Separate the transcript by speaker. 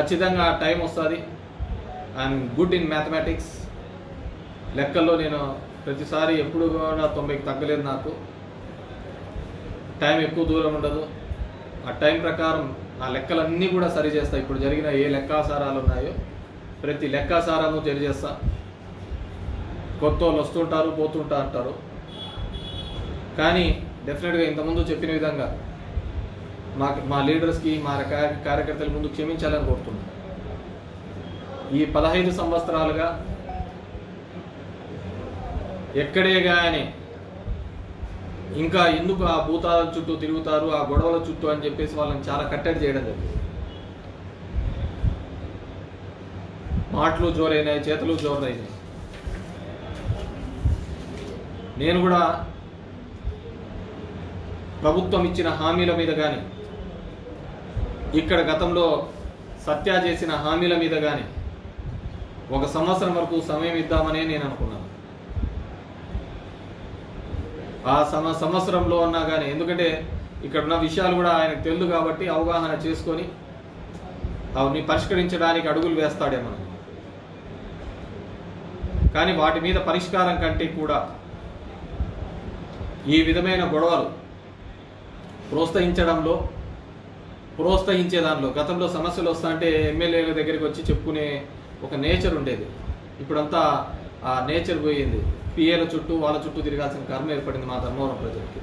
Speaker 1: ఖచ్చితంగా టైం వస్తుంది. I'm good in mathematics. లెక్కల్లో నేను ప్రతిసారి ఎప్పుడు కూడా 90కి తగ్గలేదు. నాకు టైం ఎక్కువ దూరం ఉండదు. ఆ టైం ప్రకారం ఆ లెక్కలన్నీ కూడా సరి చేస్తా. ఇప్పుడు జరిగిన ఏ లెక్కాసారాలు ఉన్నాయో ప్రతి లెక్కాసారాను తెలియజేస్తా. కొత్త వాళ్ళు వస్తుంటారు, పోతుంటా అంటారు. కానీ డెఫినెట్గా ఇంతకుముందు చెప్పిన విధంగా మా లీడర్స్కి, మా కార్యకర్తల ముందు క్షమించాలని కోరుతున్నాను. ఈ 15 సంవత్సరాలుగా ఎక్కడే కానీ ఇంకా ఎందుకు ఆ భూతాల చుట్టూ తిరుగుతారు, ఆ గొడవల చుట్టూ అని చెప్పేసి వాళ్ళని చాలా కట్టడి చేయడం జరిగింది. మాటలు జోరైనాయి, చేతులు జోరైనాయి. నేను కూడా ప్రభుత్వం ఇచ్చిన హామీల మీద కానీ, ఇక్కడ గతంలో సత్య చేసిన హామీల మీద కానీ 1 సంవత్సరం వరకు సమయం ఇద్దామనే నేను అనుకున్నాను. ఆ సంవత్సరంలో ఉన్నా కానీ, ఎందుకంటే ఇక్కడ ఉన్న విషయాలు కూడా ఆయనకు తెలుసు కాబట్టి అవగాహన చేసుకొని అవన్నీ పరిష్కరించడానికి అడుగులు వేస్తాడేమో. కానీ వాటి మీద పరిష్కారం కంటే కూడా ఈ విధమైన గొడవలు ప్రోత్సహించే దానిలో గతంలో సమస్యలు వస్తా అంటే ఎమ్మెల్యేల దగ్గరికి వచ్చి చెప్పుకునే ఒక నేచర్ ఉండేది. ఇప్పుడంతా ఆ నేచర్ పోయింది. పిఏల చుట్టూ వాళ్ళ చుట్టూ తిరగాల్సిన కర్మ ఏర్పడింది మా ధర్మవరం ప్రజలకి.